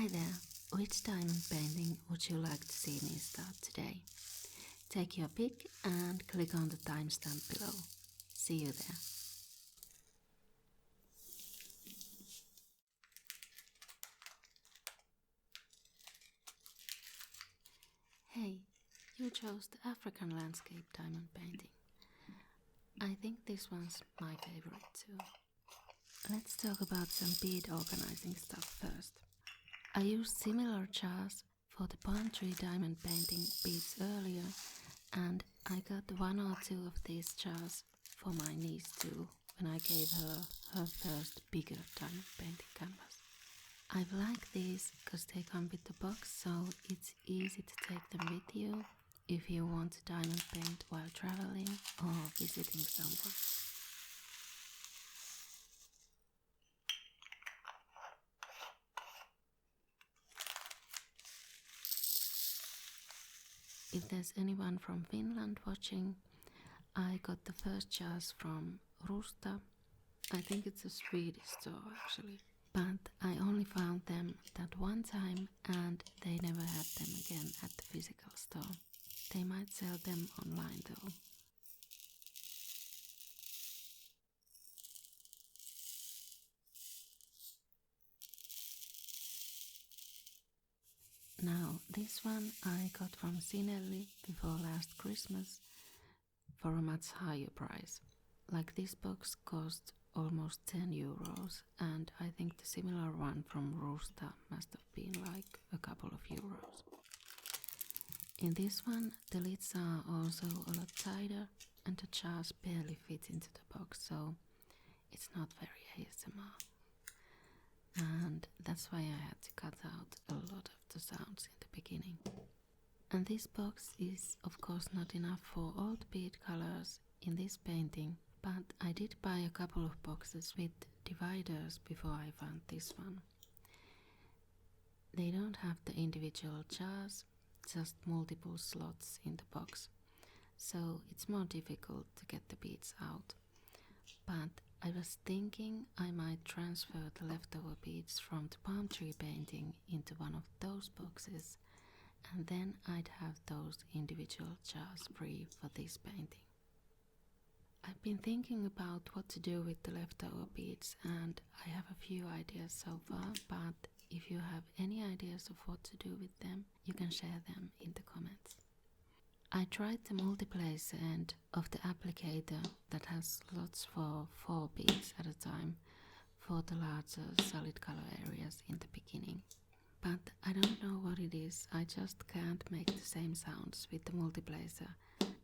Hi there, which diamond painting would you like to see me start today? Take your pick and click on the timestamp below. See you there. Hey, you chose the African landscape diamond painting. I think this one's my favorite too. Let's talk about some bead organizing stuff first. I used similar jars for the palm tree diamond painting beads earlier, and I got one or two of these jars for my niece too when I gave her first bigger diamond painting canvas. I like these because they come with the box, so it's easy to take them with you if you want to diamond paint while traveling or visiting someone. If there's anyone from Finland watching, I got the first jars from Rusta. I think it's a Swedish store actually. But I only found them that one time and they never had them again at the physical store. They might sell them online though. Now this one I got from Sinelli before last Christmas for a much higher price. Like this box cost almost 10 euros, and I think the similar one from Rusta must have been like a couple of euros. In this one the lids are also a lot tighter and the jars barely fit into the box, so it's not very ASMR. And that's why I had to cut out a lot of the sounds in the beginning. And this box is of course not enough for all the bead colors in this painting, but I did buy a couple of boxes with dividers before I found this one. They don't have the individual jars, just multiple slots in the box, so it's more difficult to get the beads out. But I was thinking I might transfer the leftover beads from the palm tree painting into one of those boxes, and then I'd have those individual jars free for this painting. I've been thinking about what to do with the leftover beads, and I have a few ideas so far, but if you have any ideas of what to do with them, you can share them in the comments. I tried the multiplacer end of the applicator that has slots for 4 beads at a time for the larger solid color areas in the beginning. But I don't know what it is, I just can't make the same sounds with the multiplacer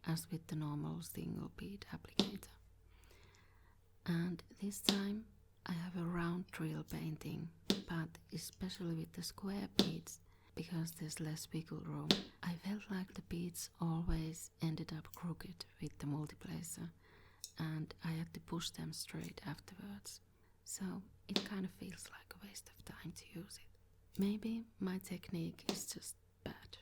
as with the normal single bead applicator. And this time I have a round drill painting, but especially with the square beads, because there's less wiggle room, I felt like the beads always ended up crooked with the multiplacer, and I had to push them straight afterwards. So it kind of feels like a waste of time to use it. Maybe my technique is just bad.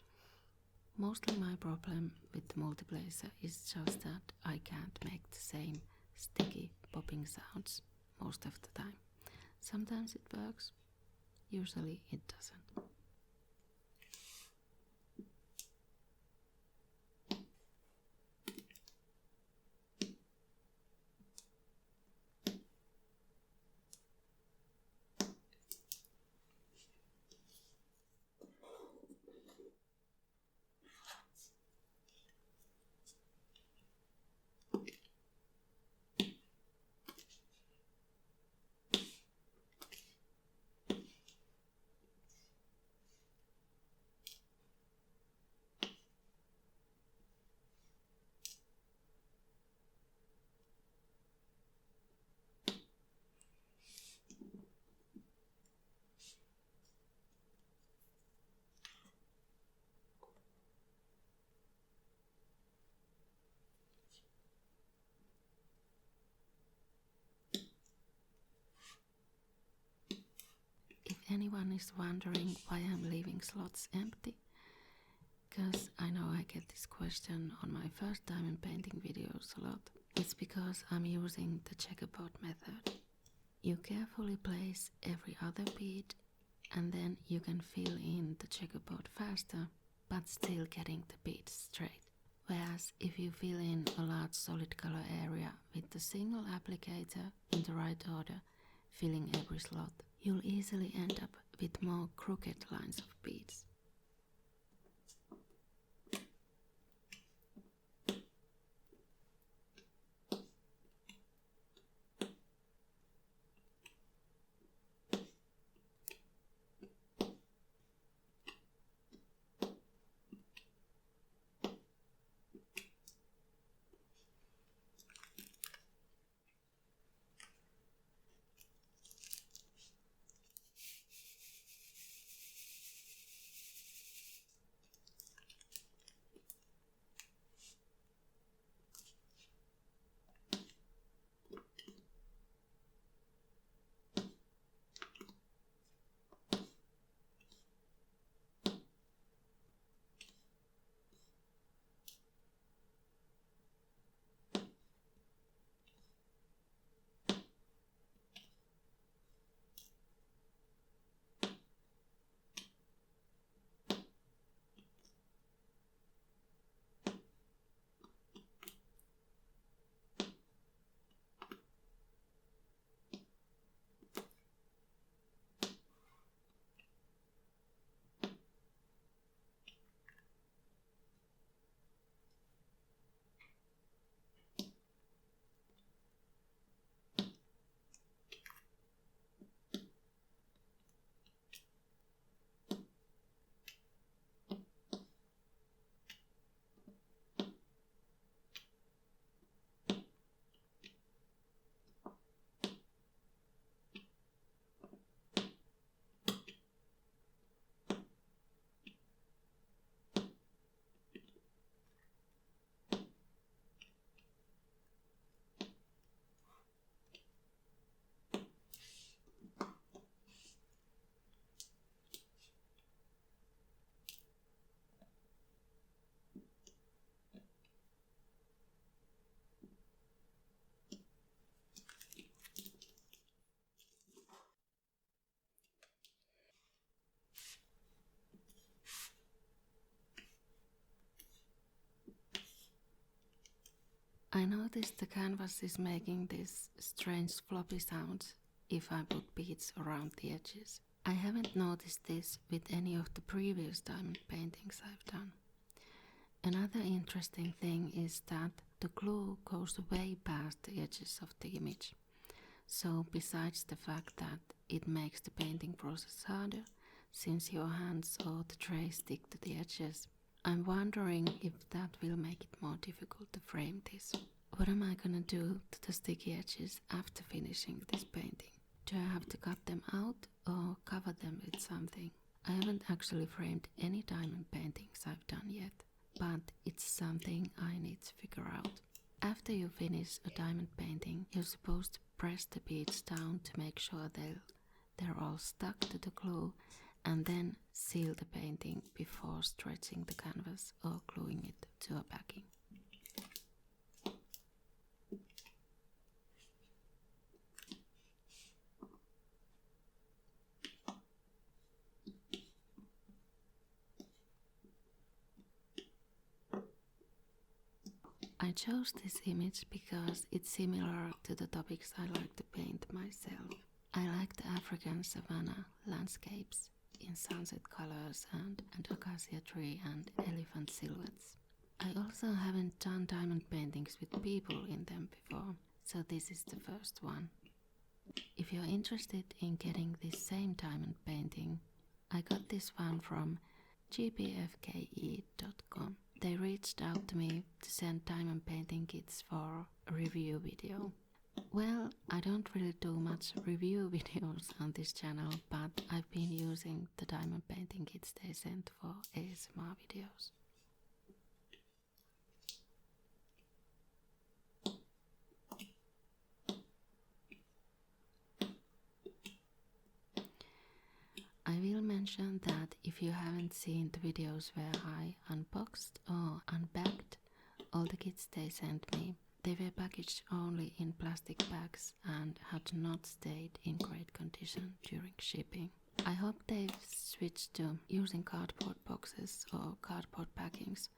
Mostly my problem with the multiplacer is just that I can't make the same sticky popping sounds most of the time. Sometimes it works, usually it doesn't. If anyone is wondering why I'm leaving slots empty, because I know I get this question on my first diamond painting videos a lot, it's because I'm using the checkerboard method. You carefully place every other bead and then you can fill in the checkerboard faster, but still getting the beads straight. Whereas if you fill in a large solid color area with the single applicator in the right order, filling every slot, you'll easily end up with more crooked lines of beads. I noticed the canvas is making this strange floppy sound if I put beads around the edges. I haven't noticed this with any of the previous diamond paintings I've done. Another interesting thing is that the glue goes way past the edges of the image. So besides the fact that it makes the painting process harder, since your hands or the tray stick to the edges, I'm wondering if that will make it more difficult to frame this. What am I gonna do to the sticky edges after finishing this painting? Do I have to cut them out or cover them with something? I haven't actually framed any diamond paintings I've done yet, but it's something I need to figure out. After you finish a diamond painting, you're supposed to press the beads down to make sure they're all stuck to the glue, and then seal the painting before stretching the canvas or gluing it to a backing. I chose this image because it's similar to the topics I like to paint myself. I like the African savanna landscapes in sunset colors and acacia tree and elephant silhouettes. I also haven't done diamond paintings with people in them before, so this is the first one. If you're interested in getting this same diamond painting, I got this one from gbfke.com. They reached out to me to send diamond painting kits for a review video. Well, I don't really do much review videos on this channel, but I've been using the diamond painting kits they sent for ASMR videos. I will mention that if you haven't seen the videos where I unboxed or unpacked all the kits they sent me, they were packaged only in plastic bags and had not stayed in great condition during shipping. I hope they've switched to using cardboard boxes or cardboard packings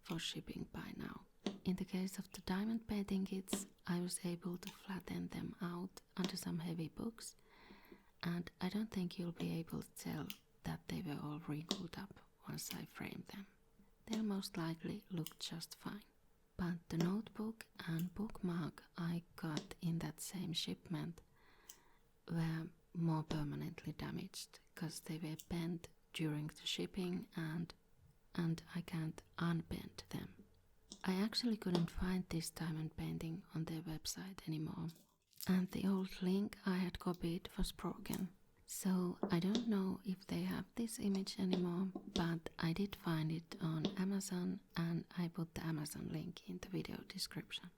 for shipping by now. In the case of the diamond painting kits, I was able to flatten them out onto some heavy books, and I don't think you'll be able to tell that they were all wrinkled up once I framed them. They'll most likely look just fine. But the notebook and bookmark I got in that same shipment were more permanently damaged because they were bent during the shipping and I can't unbend them. I actually couldn't find this diamond painting on their website anymore, and the old link I had copied was broken. So I don't know if they have this image anymore, but I did find it on Amazon and I put the Amazon link in the video description.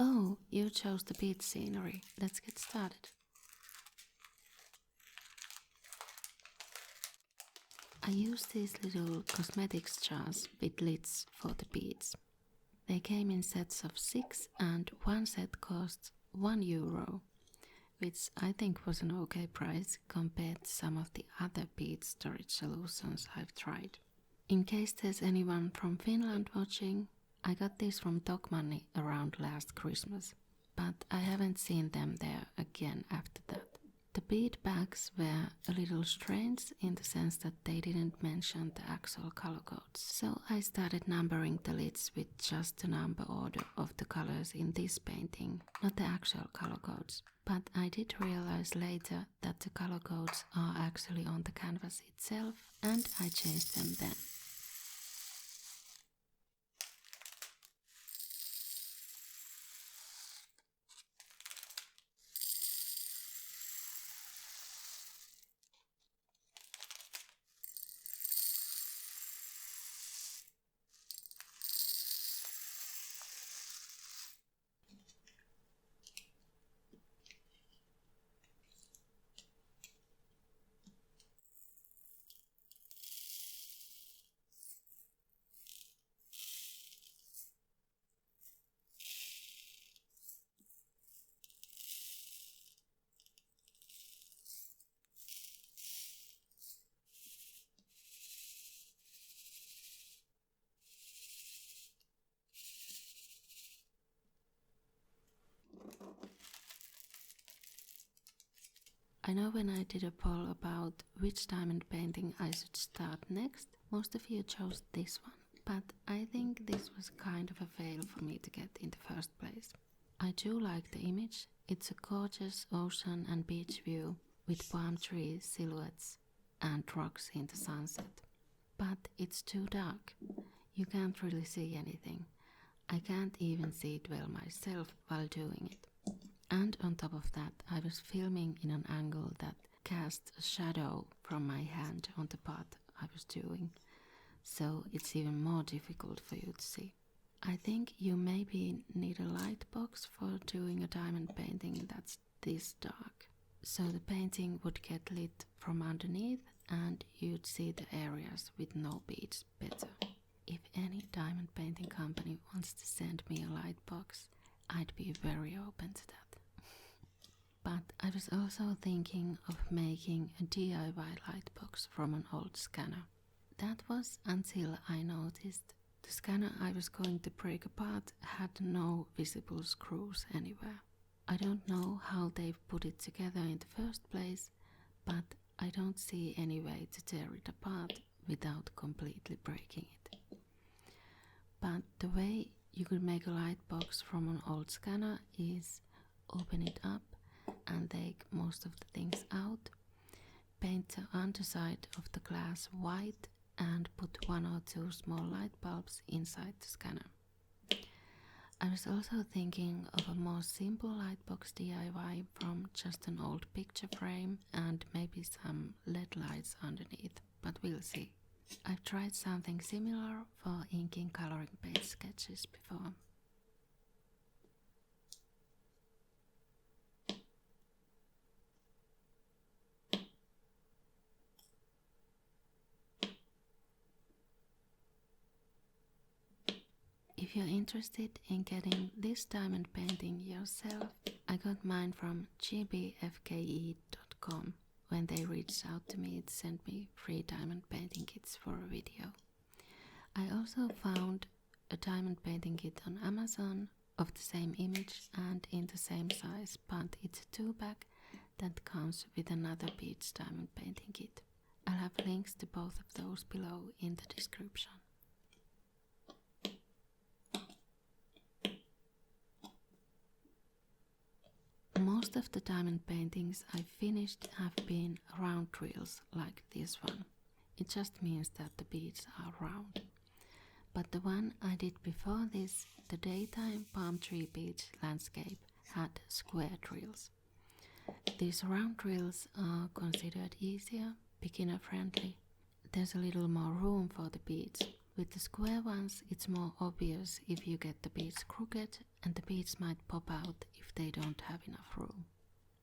Oh, you chose the beach scenery. Let's get started. I use these little cosmetics jars with lids for the beads. They came in sets of 6 and one set cost €1, which I think was an okay price compared to some of the other bead storage solutions I've tried. In case there's anyone from Finland watching, I got these from Tokmanni around last Christmas, but I haven't seen them there again after that. The bead bags were a little strange in the sense that they didn't mention the actual color codes, so I started numbering the lids with just the number order of the colors in this painting, not the actual color codes. But I did realize later that the color codes are actually on the canvas itself, and I changed them then. I know when I did a poll about which diamond painting I should start next, most of you chose this one, but I think this was kind of a fail for me to get in the first place. I do like the image. It's a gorgeous ocean and beach view with palm tree silhouettes and rocks in the sunset. But it's too dark. You can't really see anything. I can't even see it well myself while doing it. And on top of that, I was filming in an angle that cast a shadow from my hand on the part I was doing, so it's even more difficult for you to see. I think you maybe need a light box for doing a diamond painting that's this dark. So the painting would get lit from underneath and you'd see the areas with no beads better. If any diamond painting company wants to send me a light box, I'd be very open to that. But I was also thinking of making a DIY lightbox from an old scanner. That was until I noticed the scanner I was going to break apart had no visible screws anywhere. I don't know how they've put it together in the first place, but I don't see any way to tear it apart without completely breaking it. But the way you could make a lightbox from an old scanner is open it up and take most of the things out, paint the underside of the glass white and put 1 or 2 small light bulbs inside the scanner. I was also thinking of a more simple lightbox DIY from just an old picture frame and maybe some LED lights underneath, but we'll see. I've tried something similar for inking coloring paint sketches before. If you're interested in getting this diamond painting yourself, I got mine from gbfke.com when they reached out to me to send me free diamond painting kits for a video. I also found a diamond painting kit on Amazon of the same image and in the same size, but it's a 2-pack that comes with another beach diamond painting kit. I'll have links to both of those below in the description. Most of the diamond paintings I've finished have been round reels like this one. It just means that the beads are round. But the one I did before this, the daytime palm tree beach landscape, had square reels. These round reels are considered easier, beginner friendly. There's a little more room for the beads, With the square ones, it's more obvious if you get the beads crooked, and the beads might pop out if they don't have enough room.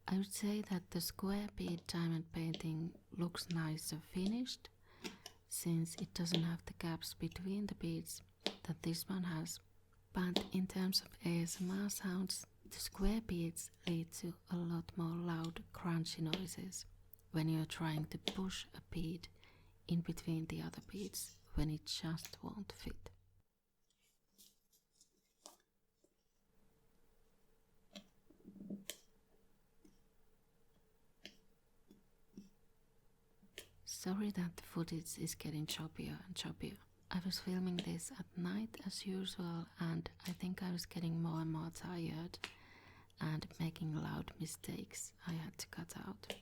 I would say that the square bead diamond painting looks nicer finished, since it doesn't have the gaps between the beads that this one has. But in terms of ASMR sounds, the square beads lead to a lot more loud crunchy noises when you're trying to push a bead in between the other beads when it just won't fit. Sorry that the footage is getting choppier and choppier. I was filming this at night as usual, and I think I was getting more and more tired and making loud mistakes I had to cut out.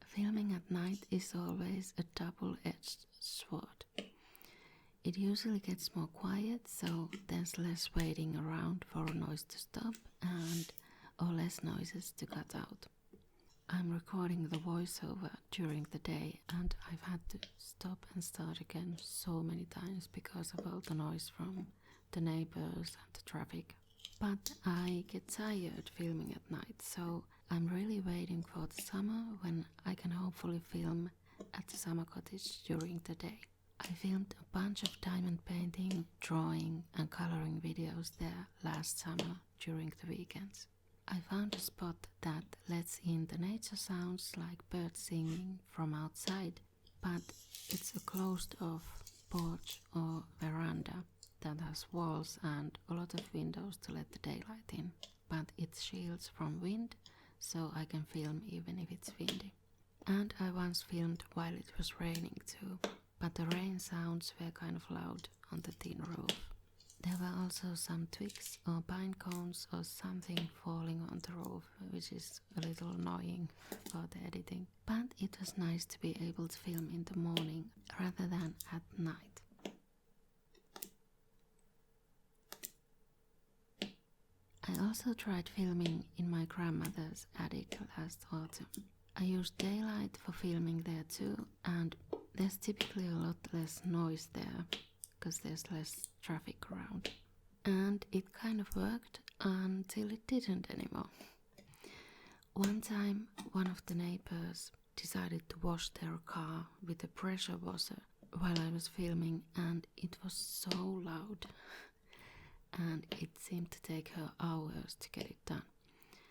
Filming at night is always a double-edged sword. It usually gets more quiet, so there's less waiting around for a noise to stop or less noises to cut out. I'm recording the voiceover during the day, and I've had to stop and start again so many times because of all the noise from the neighbors and the traffic. But I get tired filming at night, so I'm really waiting for the summer when I can hopefully film at the summer cottage during the day. I filmed a bunch of diamond painting, drawing and coloring videos there last summer during the weekends. I found a spot that lets in the nature sounds like birds singing from outside, but it's a closed off porch or veranda that has walls and a lot of windows to let the daylight in, but it shields from wind, so I can film even if it's windy. And I once filmed while it was raining too, but the rain sounds were kind of loud on the tin roof. There were also some twigs or pine cones or something falling on the roof, which is a little annoying for the editing. But it was nice to be able to film in the morning rather than at night. I also tried filming in my grandmother's attic last autumn. I used daylight for filming there too, and there's typically a lot less noise there because there's less traffic around. And it kind of worked until it didn't anymore. One time, one of the neighbors decided to wash their car with a pressure washer while I was filming, and it was so loud. And it seemed to take her hours to get it done.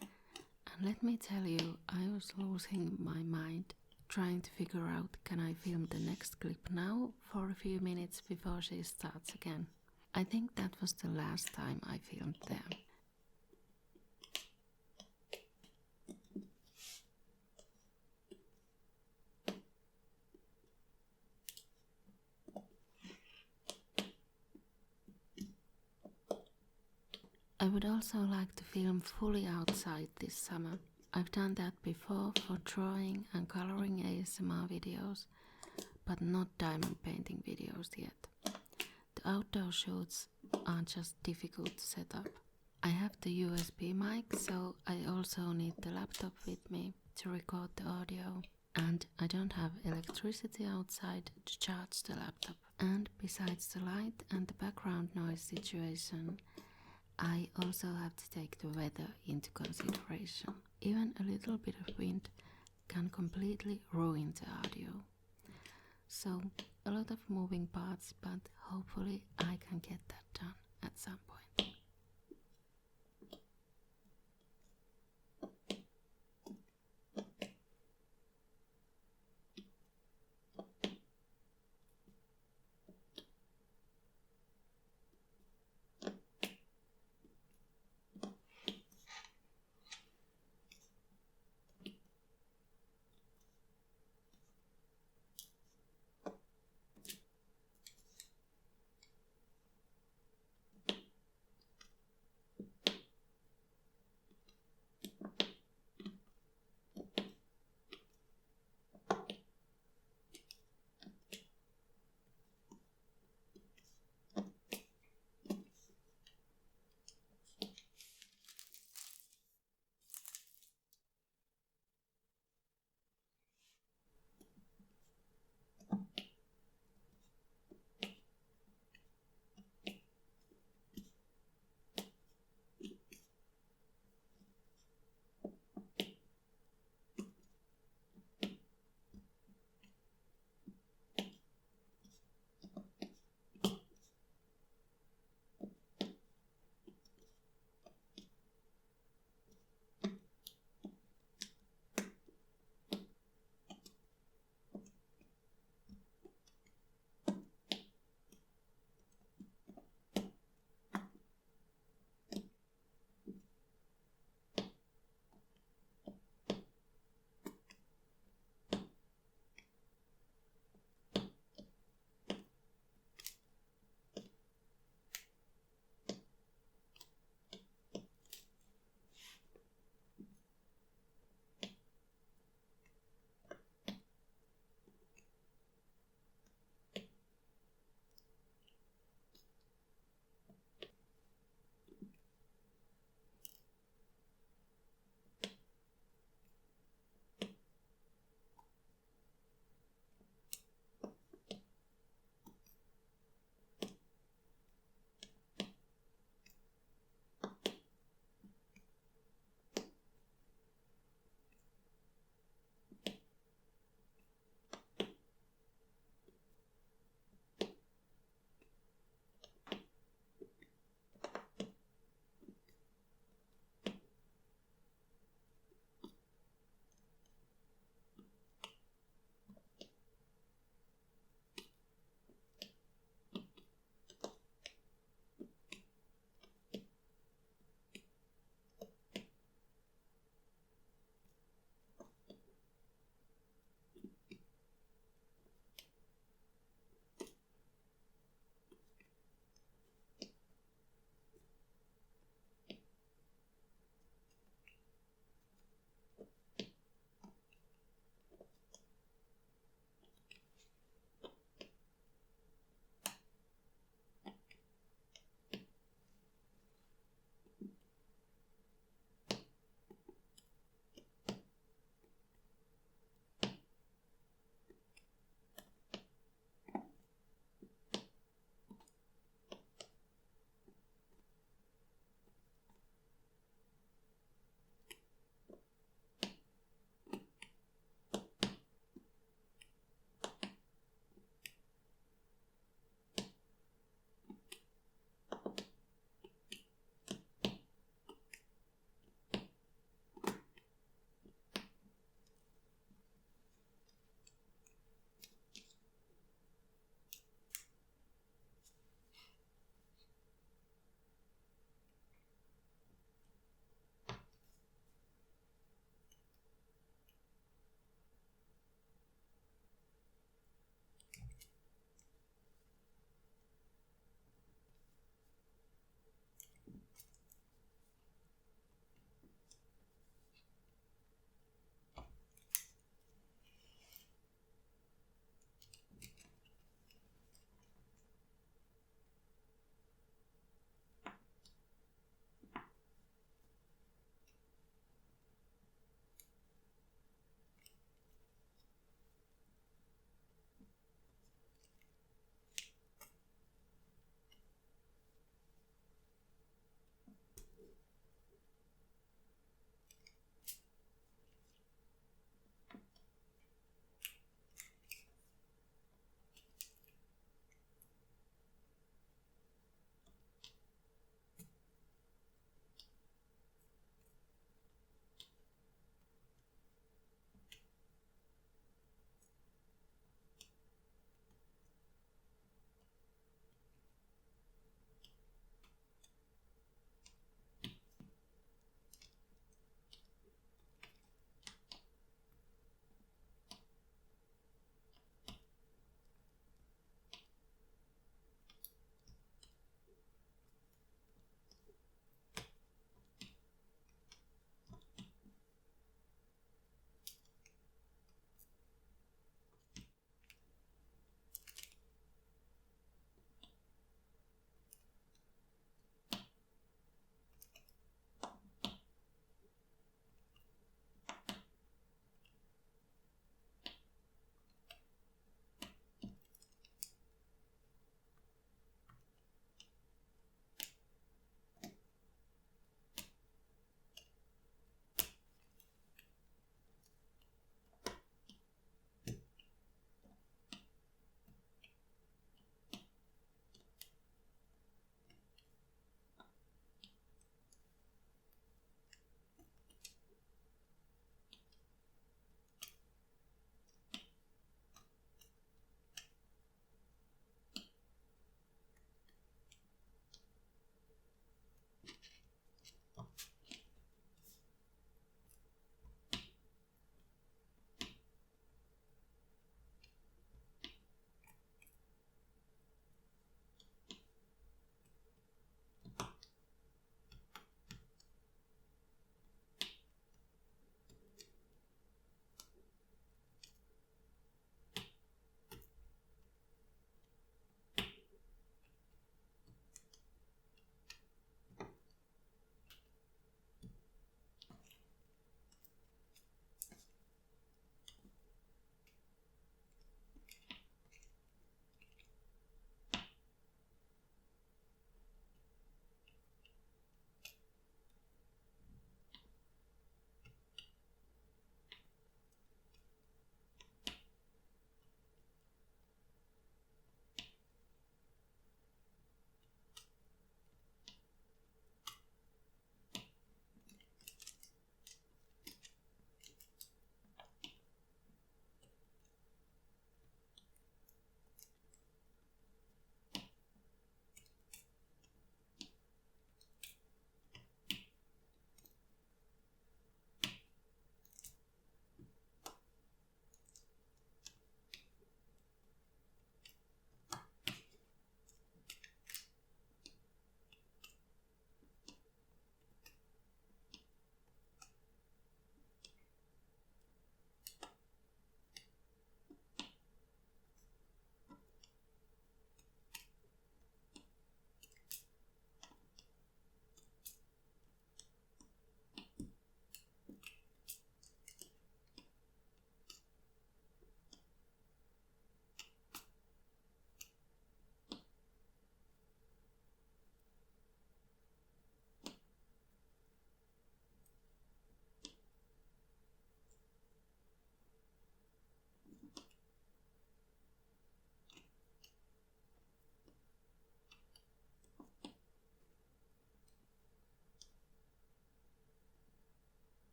And let me tell you, I was losing my mind trying to figure out, can I film the next clip now for a few minutes before she starts again. I think that was the last time I filmed there. I would also like to film fully outside this summer. I've done that before for drawing and coloring ASMR videos, but not diamond painting videos yet. The outdoor shoots are just difficult to set up. I have the USB mic, so I also need the laptop with me to record the audio, and I don't have electricity outside to charge the laptop. And besides the light and the background noise situation, I also have to take the weather into consideration. Even a little bit of wind can completely ruin the audio. So a lot of moving parts, but hopefully I can get that done at some point.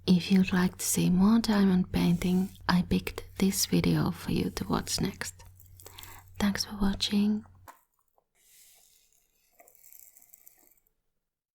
If you'd like to see more diamond painting, I picked this video for you to watch next. Thanks for watching.